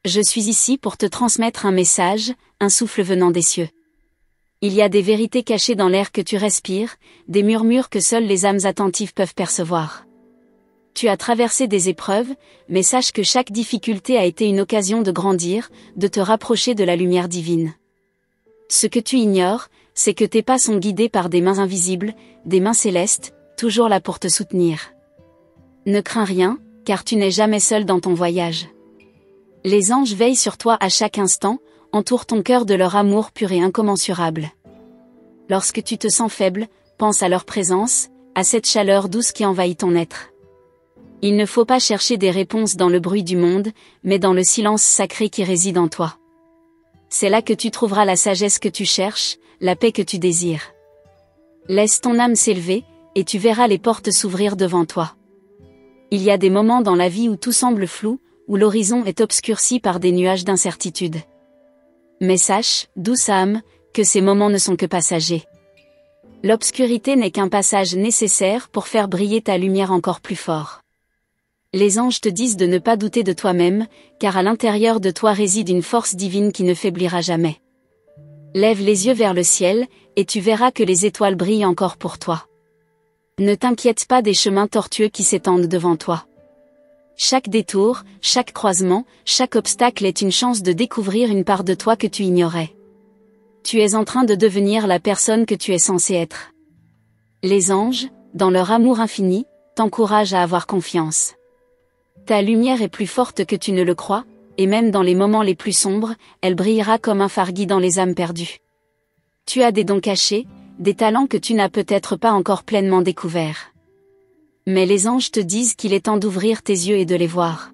Je suis ici pour te transmettre un message, un souffle venant des cieux. Il y a des vérités cachées dans l'air que tu respires, des murmures que seules les âmes attentives peuvent percevoir. Tu as traversé des épreuves, mais sache que chaque difficulté a été une occasion de grandir, de te rapprocher de la lumière divine. Ce que tu ignores, c'est que tes pas sont guidés par des mains invisibles, des mains célestes, toujours là pour te soutenir. Ne crains rien, car tu n'es jamais seul dans ton voyage. Les anges veillent sur toi à chaque instant, entourent ton cœur de leur amour pur et incommensurable. Lorsque tu te sens faible, pense à leur présence, à cette chaleur douce qui envahit ton être. Il ne faut pas chercher des réponses dans le bruit du monde, mais dans le silence sacré qui réside en toi. C'est là que tu trouveras la sagesse que tu cherches, la paix que tu désires. Laisse ton âme s'élever, et tu verras les portes s'ouvrir devant toi. Il y a des moments dans la vie où tout semble flou, où l'horizon est obscurci par des nuages d'incertitude. Mais sache, douce âme, que ces moments ne sont que passagers. L'obscurité n'est qu'un passage nécessaire pour faire briller ta lumière encore plus fort. Les anges te disent de ne pas douter de toi-même, car à l'intérieur de toi réside une force divine qui ne faiblira jamais. Lève les yeux vers le ciel, et tu verras que les étoiles brillent encore pour toi. Ne t'inquiète pas des chemins tortueux qui s'étendent devant toi. Chaque détour, chaque croisement, chaque obstacle est une chance de découvrir une part de toi que tu ignorais. Tu es en train de devenir la personne que tu es censé être. Les anges, dans leur amour infini, t'encouragent à avoir confiance. Ta lumière est plus forte que tu ne le crois, et même dans les moments les plus sombres, elle brillera comme un phare guidant les âmes perdues. Tu as des dons cachés, des talents que tu n'as peut-être pas encore pleinement découverts. Mais les anges te disent qu'il est temps d'ouvrir tes yeux et de les voir.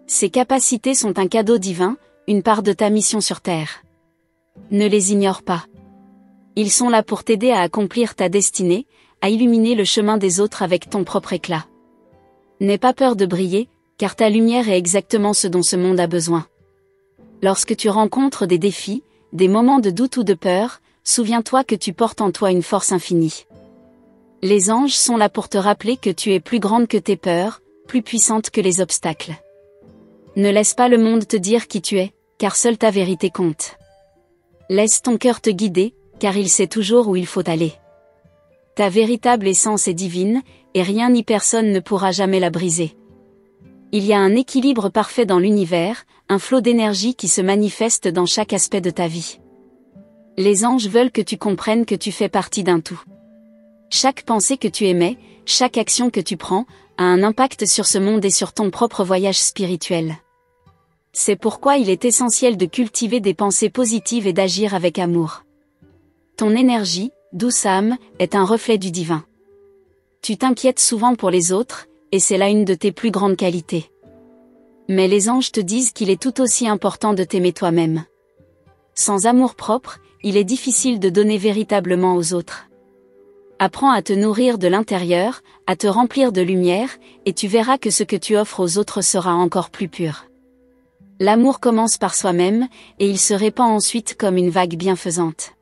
Ces capacités sont un cadeau divin, une part de ta mission sur Terre. Ne les ignore pas. Ils sont là pour t'aider à accomplir ta destinée, à illuminer le chemin des autres avec ton propre éclat. N'aie pas peur de briller, car ta lumière est exactement ce dont ce monde a besoin. Lorsque tu rencontres des défis, des moments de doute ou de peur, souviens-toi que tu portes en toi une force infinie. Les anges sont là pour te rappeler que tu es plus grande que tes peurs, plus puissante que les obstacles. Ne laisse pas le monde te dire qui tu es, car seule ta vérité compte. Laisse ton cœur te guider, car il sait toujours où il faut aller. Ta véritable essence est divine, et rien ni personne ne pourra jamais la briser. Il y a un équilibre parfait dans l'univers, un flot d'énergie qui se manifeste dans chaque aspect de ta vie. Les anges veulent que tu comprennes que tu fais partie d'un tout. Chaque pensée que tu émets, chaque action que tu prends, a un impact sur ce monde et sur ton propre voyage spirituel. C'est pourquoi il est essentiel de cultiver des pensées positives et d'agir avec amour. Ton énergie, douce âme, est un reflet du divin. Tu t'inquiètes souvent pour les autres, et c'est là une de tes plus grandes qualités. Mais les anges te disent qu'il est tout aussi important de t'aimer toi-même. Sans amour propre, il est difficile de donner véritablement aux autres. Apprends à te nourrir de l'intérieur, à te remplir de lumière, et tu verras que ce que tu offres aux autres sera encore plus pur. L'amour commence par soi-même, et il se répand ensuite comme une vague bienfaisante.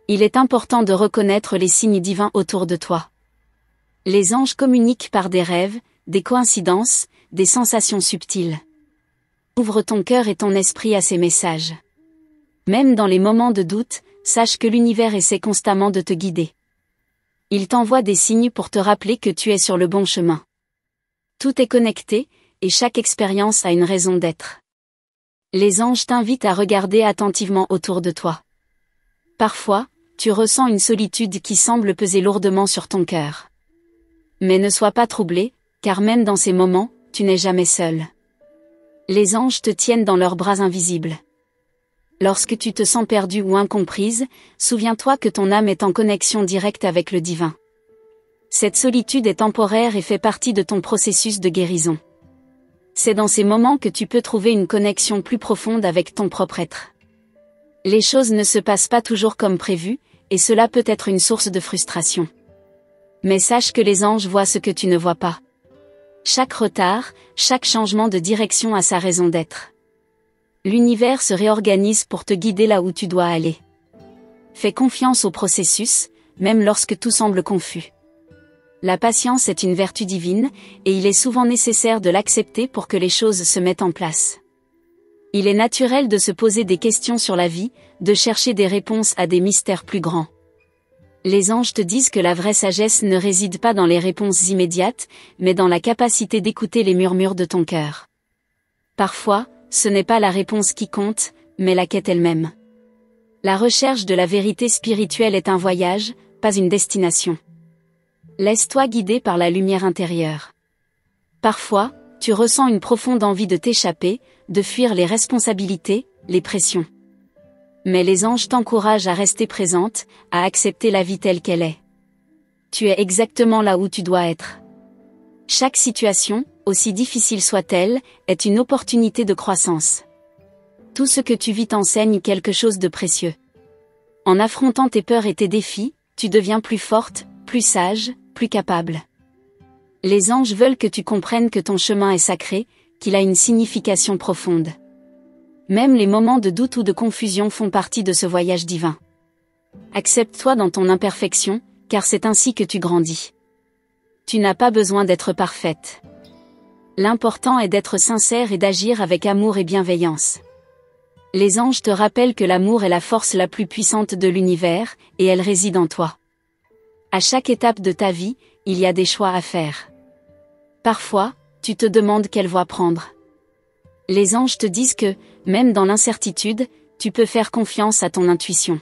Il est important de reconnaître les signes divins autour de toi. Les anges communiquent par des rêves, des coïncidences, des sensations subtiles. Ouvre ton cœur et ton esprit à ces messages. Même dans les moments de doute, sache que l'univers essaie constamment de te guider. Il t'envoie des signes pour te rappeler que tu es sur le bon chemin. Tout est connecté, et chaque expérience a une raison d'être. Les anges t'invitent à regarder attentivement autour de toi. Parfois, tu ressens une solitude qui semble peser lourdement sur ton cœur. Mais ne sois pas troublé, car même dans ces moments, tu n'es jamais seul. Les anges te tiennent dans leurs bras invisibles. Lorsque tu te sens perdue ou incomprise, souviens-toi que ton âme est en connexion directe avec le divin. Cette solitude est temporaire et fait partie de ton processus de guérison. C'est dans ces moments que tu peux trouver une connexion plus profonde avec ton propre être. Les choses ne se passent pas toujours comme prévu, et cela peut être une source de frustration. Mais sache que les anges voient ce que tu ne vois pas. Chaque retard, chaque changement de direction a sa raison d'être. L'univers se réorganise pour te guider là où tu dois aller. Fais confiance au processus, même lorsque tout semble confus. La patience est une vertu divine, et il est souvent nécessaire de l'accepter pour que les choses se mettent en place. Il est naturel de se poser des questions sur la vie, de chercher des réponses à des mystères plus grands. Les anges te disent que la vraie sagesse ne réside pas dans les réponses immédiates, mais dans la capacité d'écouter les murmures de ton cœur. Parfois, ce n'est pas la réponse qui compte, mais la quête elle-même. La recherche de la vérité spirituelle est un voyage, pas une destination. Laisse-toi guider par la lumière intérieure. Parfois, tu ressens une profonde envie de t'échapper, de fuir les responsabilités, les pressions. Mais les anges t'encouragent à rester présente, à accepter la vie telle qu'elle est. Tu es exactement là où tu dois être. Chaque situation, aussi difficile soit-elle, est une opportunité de croissance. Tout ce que tu vis t'enseigne quelque chose de précieux. En affrontant tes peurs et tes défis, tu deviens plus forte, plus sage, plus capable. Les anges veulent que tu comprennes que ton chemin est sacré, qu'il a une signification profonde. Même les moments de doute ou de confusion font partie de ce voyage divin. Accepte-toi dans ton imperfection, car c'est ainsi que tu grandis. Tu n'as pas besoin d'être parfaite. L'important est d'être sincère et d'agir avec amour et bienveillance. Les anges te rappellent que l'amour est la force la plus puissante de l'univers, et elle réside en toi. À chaque étape de ta vie, il y a des choix à faire. Parfois, tu te demandes quelle voie prendre. Les anges te disent que, même dans l'incertitude, tu peux faire confiance à ton intuition.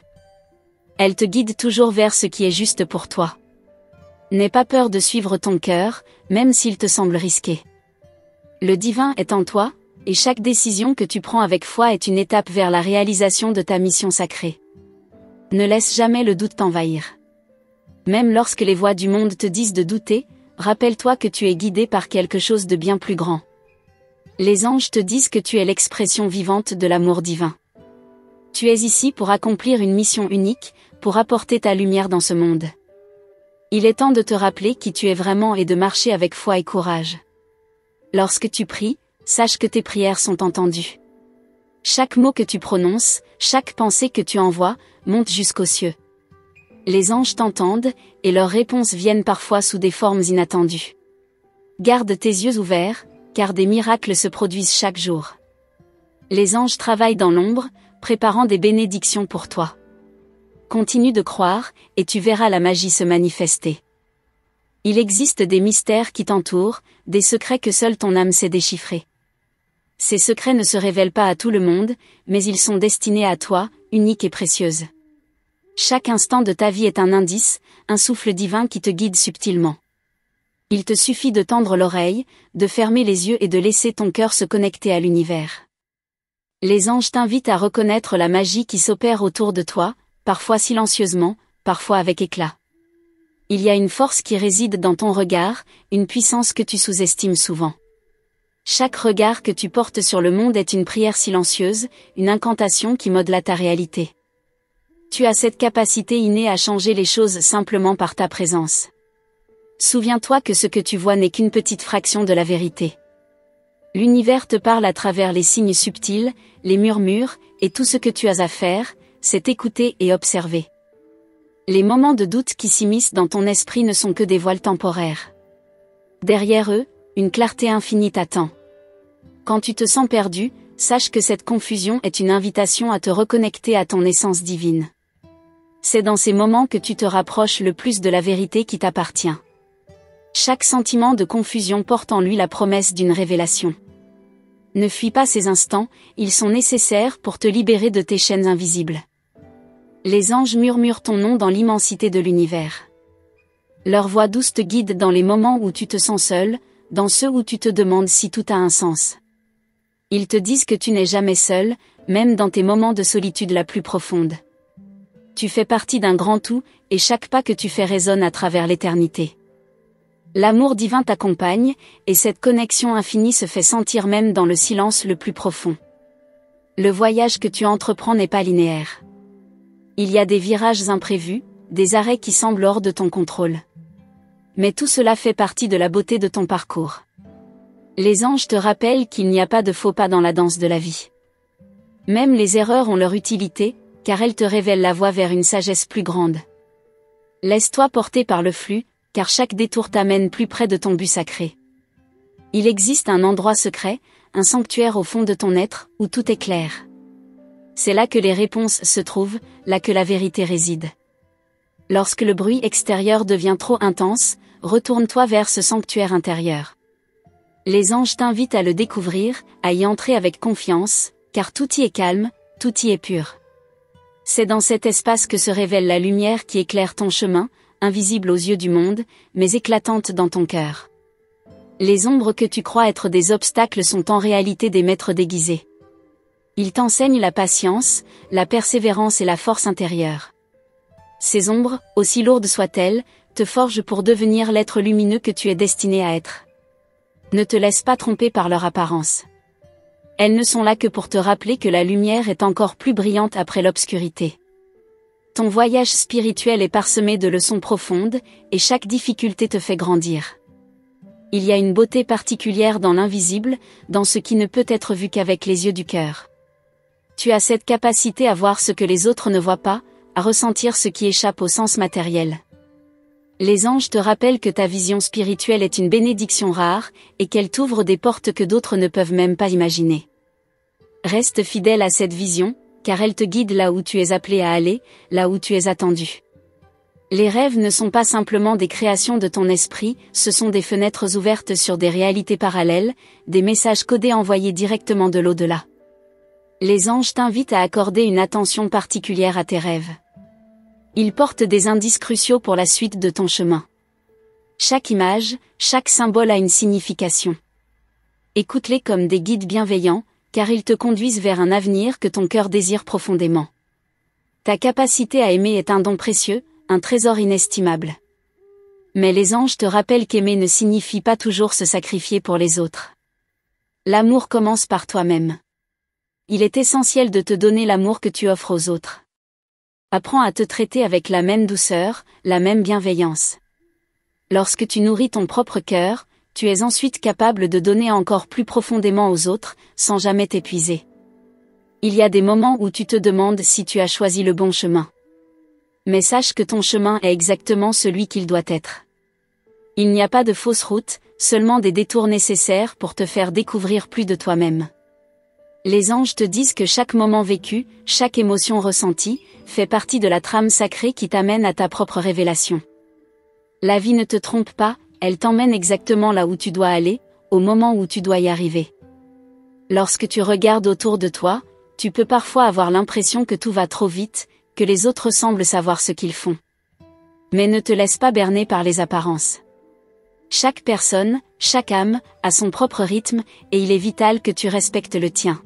Elle te guide toujours vers ce qui est juste pour toi. N'aie pas peur de suivre ton cœur, même s'il te semble risqué. Le divin est en toi, et chaque décision que tu prends avec foi est une étape vers la réalisation de ta mission sacrée. Ne laisse jamais le doute t'envahir. Même lorsque les voix du monde te disent de douter, rappelle-toi que tu es guidé par quelque chose de bien plus grand. Les anges te disent que tu es l'expression vivante de l'amour divin. Tu es ici pour accomplir une mission unique, pour apporter ta lumière dans ce monde. Il est temps de te rappeler qui tu es vraiment et de marcher avec foi et courage. Lorsque tu pries, sache que tes prières sont entendues. Chaque mot que tu prononces, chaque pensée que tu envoies, monte jusqu'aux cieux. Les anges t'entendent, et leurs réponses viennent parfois sous des formes inattendues. Garde tes yeux ouverts, car des miracles se produisent chaque jour. Les anges travaillent dans l'ombre, préparant des bénédictions pour toi. Continue de croire, et tu verras la magie se manifester. Il existe des mystères qui t'entourent, des secrets que seule ton âme sait déchiffrer. Ces secrets ne se révèlent pas à tout le monde, mais ils sont destinés à toi, unique et précieuse. Chaque instant de ta vie est un indice, un souffle divin qui te guide subtilement. Il te suffit de tendre l'oreille, de fermer les yeux et de laisser ton cœur se connecter à l'univers. Les anges t'invitent à reconnaître la magie qui s'opère autour de toi, parfois silencieusement, parfois avec éclat. Il y a une force qui réside dans ton regard, une puissance que tu sous-estimes souvent. Chaque regard que tu portes sur le monde est une prière silencieuse, une incantation qui modèle ta réalité. Tu as cette capacité innée à changer les choses simplement par ta présence. Souviens-toi que ce que tu vois n'est qu'une petite fraction de la vérité. L'univers te parle à travers les signes subtils, les murmures, et tout ce que tu as à faire, c'est écouter et observer. Les moments de doute qui s'immiscent dans ton esprit ne sont que des voiles temporaires. Derrière eux, une clarté infinie t'attend. Quand tu te sens perdu, sache que cette confusion est une invitation à te reconnecter à ton essence divine. C'est dans ces moments que tu te rapproches le plus de la vérité qui t'appartient. Chaque sentiment de confusion porte en lui la promesse d'une révélation. Ne fuis pas ces instants, ils sont nécessaires pour te libérer de tes chaînes invisibles. Les anges murmurent ton nom dans l'immensité de l'univers. Leur voix douce te guide dans les moments où tu te sens seul, dans ceux où tu te demandes si tout a un sens. Ils te disent que tu n'es jamais seul, même dans tes moments de solitude la plus profonde. Tu fais partie d'un grand tout, et chaque pas que tu fais résonne à travers l'éternité. L'amour divin t'accompagne, et cette connexion infinie se fait sentir même dans le silence le plus profond. Le voyage que tu entreprends n'est pas linéaire. Il y a des virages imprévus, des arrêts qui semblent hors de ton contrôle. Mais tout cela fait partie de la beauté de ton parcours. Les anges te rappellent qu'il n'y a pas de faux pas dans la danse de la vie. Même les erreurs ont leur utilité, car elles te révèlent la voie vers une sagesse plus grande. Laisse-toi porter par le flux, car chaque détour t'amène plus près de ton but sacré. Il existe un endroit secret, un sanctuaire au fond de ton être, où tout est clair. C'est là que les réponses se trouvent, là que la vérité réside. Lorsque le bruit extérieur devient trop intense, retourne-toi vers ce sanctuaire intérieur. Les anges t'invitent à le découvrir, à y entrer avec confiance, car tout y est calme, tout y est pur. C'est dans cet espace que se révèle la lumière qui éclaire ton chemin, invisible aux yeux du monde, mais éclatante dans ton cœur. Les ombres que tu crois être des obstacles sont en réalité des maîtres déguisés. Ils t'enseignent la patience, la persévérance et la force intérieure. Ces ombres, aussi lourdes soient-elles, te forgent pour devenir l'être lumineux que tu es destiné à être. Ne te laisse pas tromper par leur apparence. Elles ne sont là que pour te rappeler que la lumière est encore plus brillante après l'obscurité. Ton voyage spirituel est parsemé de leçons profondes, et chaque difficulté te fait grandir. Il y a une beauté particulière dans l'invisible, dans ce qui ne peut être vu qu'avec les yeux du cœur. Tu as cette capacité à voir ce que les autres ne voient pas, à ressentir ce qui échappe au sens matériel. Les anges te rappellent que ta vision spirituelle est une bénédiction rare, et qu'elle t'ouvre des portes que d'autres ne peuvent même pas imaginer. Reste fidèle à cette vision, car elle te guide là où tu es appelé à aller, là où tu es attendu. Les rêves ne sont pas simplement des créations de ton esprit, ce sont des fenêtres ouvertes sur des réalités parallèles, des messages codés envoyés directement de l'au-delà. Les anges t'invitent à accorder une attention particulière à tes rêves. Ils portent des indices cruciaux pour la suite de ton chemin. Chaque image, chaque symbole a une signification. Écoute-les comme des guides bienveillants, car ils te conduisent vers un avenir que ton cœur désire profondément. Ta capacité à aimer est un don précieux, un trésor inestimable. Mais les anges te rappellent qu'aimer ne signifie pas toujours se sacrifier pour les autres. L'amour commence par toi-même. Il est essentiel de te donner l'amour que tu offres aux autres. Apprends à te traiter avec la même douceur, la même bienveillance. Lorsque tu nourris ton propre cœur, tu es ensuite capable de donner encore plus profondément aux autres, sans jamais t'épuiser. Il y a des moments où tu te demandes si tu as choisi le bon chemin. Mais sache que ton chemin est exactement celui qu'il doit être. Il n'y a pas de fausse route, seulement des détours nécessaires pour te faire découvrir plus de toi-même. Les anges te disent que chaque moment vécu, chaque émotion ressentie, fait partie de la trame sacrée qui t'amène à ta propre révélation. La vie ne te trompe pas, elle t'emmène exactement là où tu dois aller, au moment où tu dois y arriver. Lorsque tu regardes autour de toi, tu peux parfois avoir l'impression que tout va trop vite, que les autres semblent savoir ce qu'ils font. Mais ne te laisse pas berner par les apparences. Chaque personne, chaque âme, a son propre rythme, et il est vital que tu respectes le tien.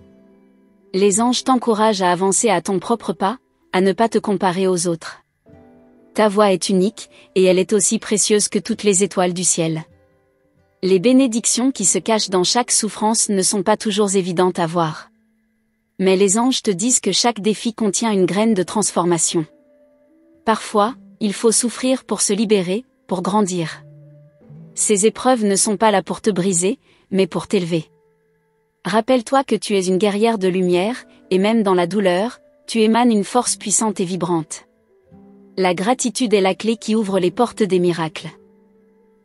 Les anges t'encouragent à avancer à ton propre pas, à ne pas te comparer aux autres. Ta voix est unique, et elle est aussi précieuse que toutes les étoiles du ciel. Les bénédictions qui se cachent dans chaque souffrance ne sont pas toujours évidentes à voir. Mais les anges te disent que chaque défi contient une graine de transformation. Parfois, il faut souffrir pour se libérer, pour grandir. Ces épreuves ne sont pas là pour te briser, mais pour t'élever. Rappelle-toi que tu es une guerrière de lumière, et même dans la douleur, tu émanes une force puissante et vibrante. La gratitude est la clé qui ouvre les portes des miracles.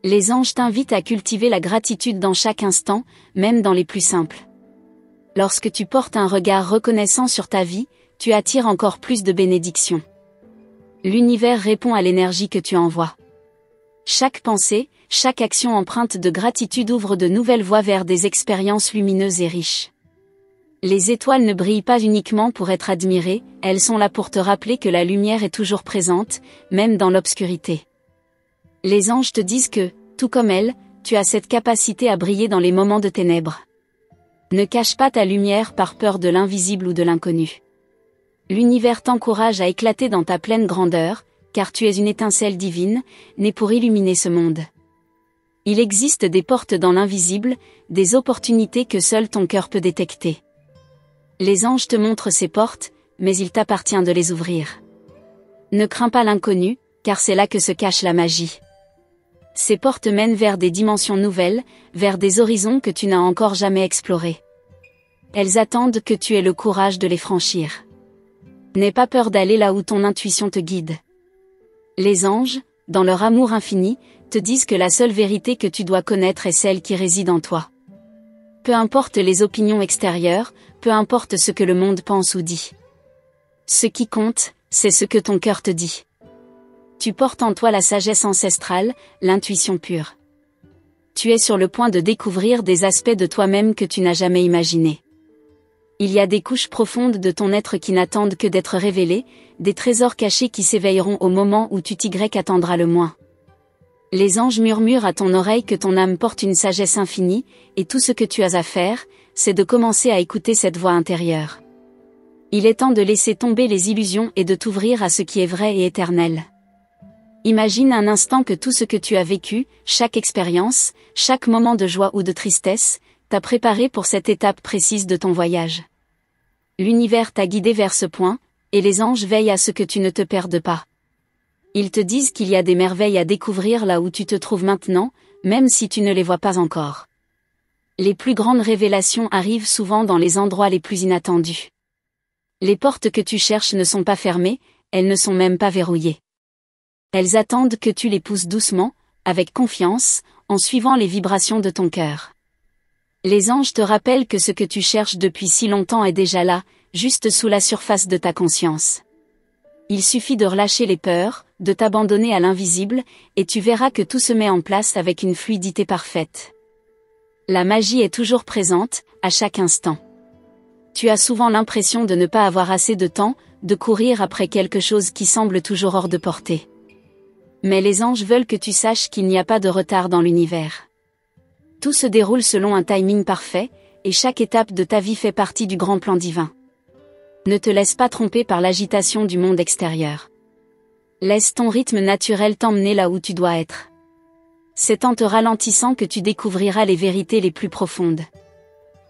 Les anges t'invitent à cultiver la gratitude dans chaque instant, même dans les plus simples. Lorsque tu portes un regard reconnaissant sur ta vie, tu attires encore plus de bénédictions. L'univers répond à l'énergie que tu envoies. Chaque pensée, chaque action empreinte de gratitude ouvre de nouvelles voies vers des expériences lumineuses et riches. Les étoiles ne brillent pas uniquement pour être admirées, elles sont là pour te rappeler que la lumière est toujours présente, même dans l'obscurité. Les anges te disent que, tout comme elles, tu as cette capacité à briller dans les moments de ténèbres. Ne cache pas ta lumière par peur de l'invisible ou de l'inconnu. L'univers t'encourage à éclater dans ta pleine grandeur, car tu es une étincelle divine, née pour illuminer ce monde. Il existe des portes dans l'invisible, des opportunités que seul ton cœur peut détecter. Les anges te montrent ces portes, mais il t'appartient de les ouvrir. Ne crains pas l'inconnu, car c'est là que se cache la magie. Ces portes mènent vers des dimensions nouvelles, vers des horizons que tu n'as encore jamais explorés. Elles attendent que tu aies le courage de les franchir. N'aie pas peur d'aller là où ton intuition te guide. Les anges, dans leur amour infini, te disent que la seule vérité que tu dois connaître est celle qui réside en toi. Peu importe les opinions extérieures, peu importe ce que le monde pense ou dit. Ce qui compte, c'est ce que ton cœur te dit. Tu portes en toi la sagesse ancestrale, l'intuition pure. Tu es sur le point de découvrir des aspects de toi-même que tu n'as jamais imaginés. Il y a des couches profondes de ton être qui n'attendent que d'être révélées, des trésors cachés qui s'éveilleront au moment où tu attendras le moins. Les anges murmurent à ton oreille que ton âme porte une sagesse infinie, et tout ce que tu as à faire, c'est de commencer à écouter cette voix intérieure. Il est temps de laisser tomber les illusions et de t'ouvrir à ce qui est vrai et éternel. Imagine un instant que tout ce que tu as vécu, chaque expérience, chaque moment de joie ou de tristesse, t'a préparé pour cette étape précise de ton voyage. L'univers t'a guidé vers ce point, et les anges veillent à ce que tu ne te perdes pas. Ils te disent qu'il y a des merveilles à découvrir là où tu te trouves maintenant, même si tu ne les vois pas encore. Les plus grandes révélations arrivent souvent dans les endroits les plus inattendus. Les portes que tu cherches ne sont pas fermées, elles ne sont même pas verrouillées. Elles attendent que tu les pousses doucement, avec confiance, en suivant les vibrations de ton cœur. Les anges te rappellent que ce que tu cherches depuis si longtemps est déjà là, juste sous la surface de ta conscience. Il suffit de relâcher les peurs, de t'abandonner à l'invisible, et tu verras que tout se met en place avec une fluidité parfaite. La magie est toujours présente, à chaque instant. Tu as souvent l'impression de ne pas avoir assez de temps, de courir après quelque chose qui semble toujours hors de portée. Mais les anges veulent que tu saches qu'il n'y a pas de retard dans l'univers. Tout se déroule selon un timing parfait, et chaque étape de ta vie fait partie du grand plan divin. Ne te laisse pas tromper par l'agitation du monde extérieur. Laisse ton rythme naturel t'emmener là où tu dois être. C'est en te ralentissant que tu découvriras les vérités les plus profondes.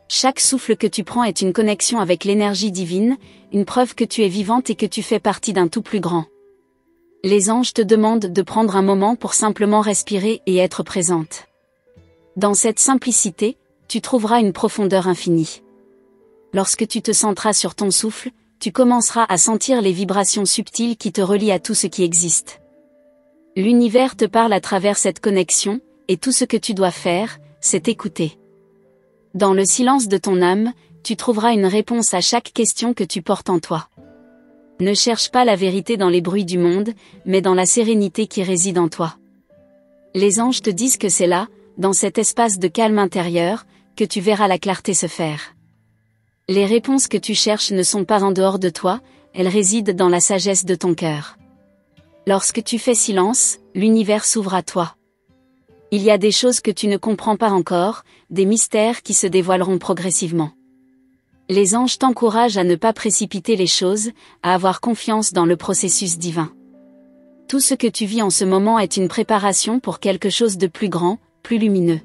Chaque souffle que tu prends est une connexion avec l'énergie divine, une preuve que tu es vivante et que tu fais partie d'un tout plus grand. Les anges te demandent de prendre un moment pour simplement respirer et être présente. Dans cette simplicité, tu trouveras une profondeur infinie. Lorsque tu te centreras sur ton souffle, tu commenceras à sentir les vibrations subtiles qui te relient à tout ce qui existe. L'univers te parle à travers cette connexion, et tout ce que tu dois faire, c'est écouter. Dans le silence de ton âme, tu trouveras une réponse à chaque question que tu portes en toi. Ne cherche pas la vérité dans les bruits du monde, mais dans la sérénité qui réside en toi. Les anges te disent que c'est là, dans cet espace de calme intérieur, que tu verras la clarté se faire. Les réponses que tu cherches ne sont pas en dehors de toi, elles résident dans la sagesse de ton cœur. Lorsque tu fais silence, l'univers s'ouvre à toi. Il y a des choses que tu ne comprends pas encore, des mystères qui se dévoileront progressivement. Les anges t'encouragent à ne pas précipiter les choses, à avoir confiance dans le processus divin. Tout ce que tu vis en ce moment est une préparation pour quelque chose de plus grand, plus lumineux.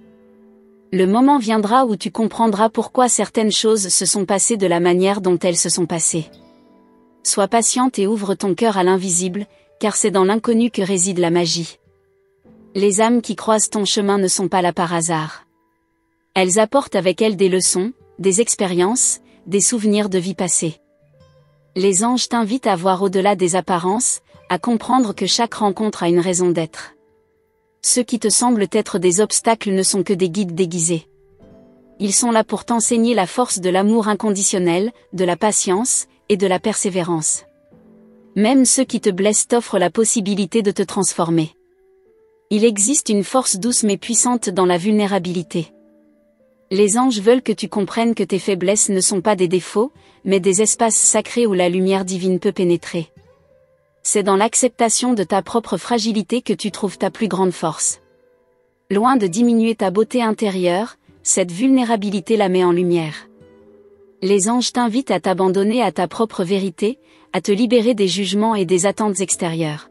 Le moment viendra où tu comprendras pourquoi certaines choses se sont passées de la manière dont elles se sont passées. Sois patiente et ouvre ton cœur à l'invisible, car c'est dans l'inconnu que réside la magie. Les âmes qui croisent ton chemin ne sont pas là par hasard. Elles apportent avec elles des leçons, des expériences, des souvenirs de vie passée. Les anges t'invitent à voir au-delà des apparences, à comprendre que chaque rencontre a une raison d'être. Ceux qui te semblent être des obstacles ne sont que des guides déguisés. Ils sont là pour t'enseigner la force de l'amour inconditionnel, de la patience, et de la persévérance. Même ceux qui te blessent t'offrent la possibilité de te transformer. Il existe une force douce mais puissante dans la vulnérabilité. Les anges veulent que tu comprennes que tes faiblesses ne sont pas des défauts, mais des espaces sacrés où la lumière divine peut pénétrer. C'est dans l'acceptation de ta propre fragilité que tu trouves ta plus grande force. Loin de diminuer ta beauté intérieure, cette vulnérabilité la met en lumière. Les anges t'invitent à t'abandonner à ta propre vérité, à te libérer des jugements et des attentes extérieures.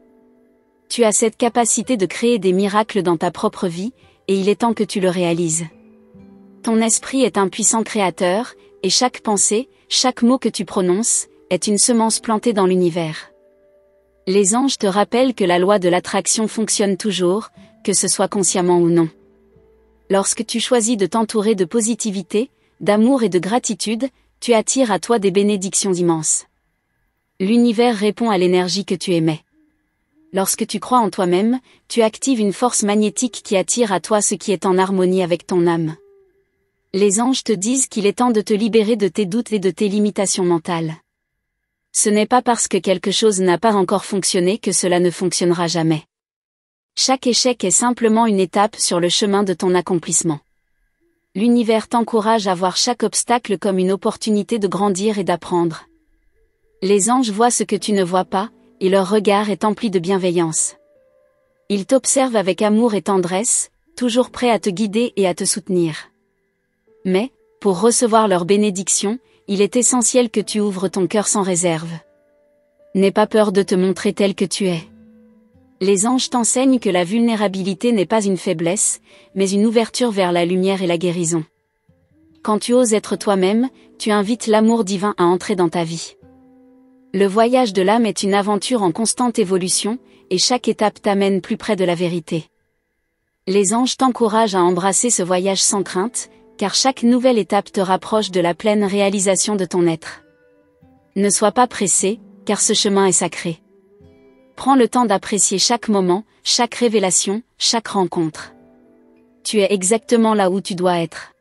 Tu as cette capacité de créer des miracles dans ta propre vie, et il est temps que tu le réalises. Ton esprit est un puissant créateur, et chaque pensée, chaque mot que tu prononces, est une semence plantée dans l'univers. Les anges te rappellent que la loi de l'attraction fonctionne toujours, que ce soit consciemment ou non. Lorsque tu choisis de t'entourer de positivité, d'amour et de gratitude, tu attires à toi des bénédictions immenses. L'univers répond à l'énergie que tu émets. Lorsque tu crois en toi-même, tu actives une force magnétique qui attire à toi ce qui est en harmonie avec ton âme. Les anges te disent qu'il est temps de te libérer de tes doutes et de tes limitations mentales. Ce n'est pas parce que quelque chose n'a pas encore fonctionné que cela ne fonctionnera jamais. Chaque échec est simplement une étape sur le chemin de ton accomplissement. L'univers t'encourage à voir chaque obstacle comme une opportunité de grandir et d'apprendre. Les anges voient ce que tu ne vois pas, et leur regard est empli de bienveillance. Ils t'observent avec amour et tendresse, toujours prêts à te guider et à te soutenir. Mais, pour recevoir leur bénédiction, il est essentiel que tu ouvres ton cœur sans réserve. N'aie pas peur de te montrer tel que tu es. Les anges t'enseignent que la vulnérabilité n'est pas une faiblesse, mais une ouverture vers la lumière et la guérison. Quand tu oses être toi-même, tu invites l'amour divin à entrer dans ta vie. Le voyage de l'âme est une aventure en constante évolution, et chaque étape t'amène plus près de la vérité. Les anges t'encouragent à embrasser ce voyage sans crainte, car chaque nouvelle étape te rapproche de la pleine réalisation de ton être. Ne sois pas pressé, car ce chemin est sacré. Prends le temps d'apprécier chaque moment, chaque révélation, chaque rencontre. Tu es exactement là où tu dois être.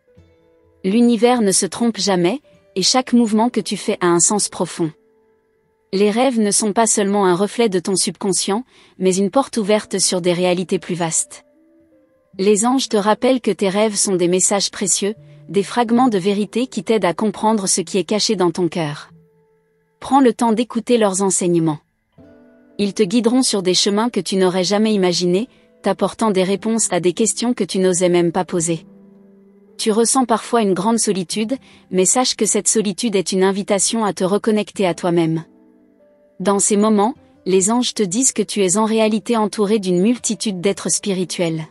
L'univers ne se trompe jamais, et chaque mouvement que tu fais a un sens profond. Les rêves ne sont pas seulement un reflet de ton subconscient, mais une porte ouverte sur des réalités plus vastes. Les anges te rappellent que tes rêves sont des messages précieux, des fragments de vérité qui t'aident à comprendre ce qui est caché dans ton cœur. Prends le temps d'écouter leurs enseignements. Ils te guideront sur des chemins que tu n'aurais jamais imaginés, t'apportant des réponses à des questions que tu n'osais même pas poser. Tu ressens parfois une grande solitude, mais sache que cette solitude est une invitation à te reconnecter à toi-même. Dans ces moments, les anges te disent que tu es en réalité entouré d'une multitude d'êtres spirituels.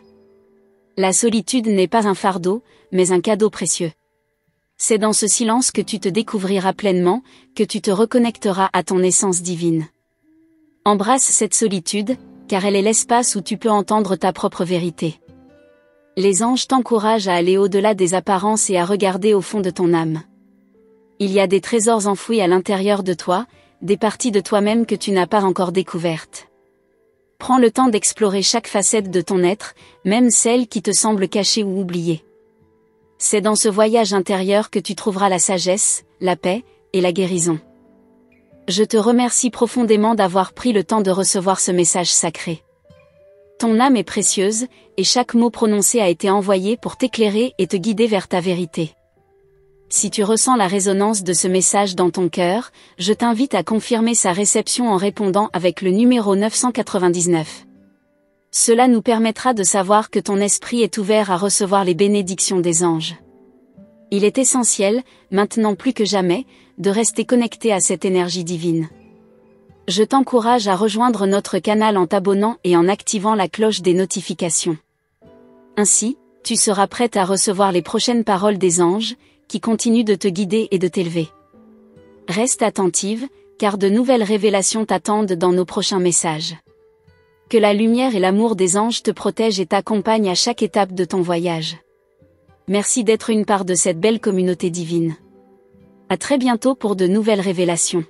La solitude n'est pas un fardeau, mais un cadeau précieux. C'est dans ce silence que tu te découvriras pleinement, que tu te reconnecteras à ton essence divine. Embrasse cette solitude, car elle est l'espace où tu peux entendre ta propre vérité. Les anges t'encouragent à aller au-delà des apparences et à regarder au fond de ton âme. Il y a des trésors enfouis à l'intérieur de toi, des parties de toi-même que tu n'as pas encore découvertes. Prends le temps d'explorer chaque facette de ton être, même celle qui te semble cachée ou oubliée. C'est dans ce voyage intérieur que tu trouveras la sagesse, la paix, et la guérison. Je te remercie profondément d'avoir pris le temps de recevoir ce message sacré. Ton âme est précieuse, et chaque mot prononcé a été envoyé pour t'éclairer et te guider vers ta vérité. Si tu ressens la résonance de ce message dans ton cœur, je t'invite à confirmer sa réception en répondant avec le numéro 999. Cela nous permettra de savoir que ton esprit est ouvert à recevoir les bénédictions des anges. Il est essentiel, maintenant plus que jamais, de rester connecté à cette énergie divine. Je t'encourage à rejoindre notre canal en t'abonnant et en activant la cloche des notifications. Ainsi, tu seras prête à recevoir les prochaines paroles des anges, qui continuent de te guider et de t'élever. Reste attentive, car de nouvelles révélations t'attendent dans nos prochains messages. Que la lumière et l'amour des anges te protègent et t'accompagnent à chaque étape de ton voyage. Merci d'être une part de cette belle communauté divine. À très bientôt pour de nouvelles révélations.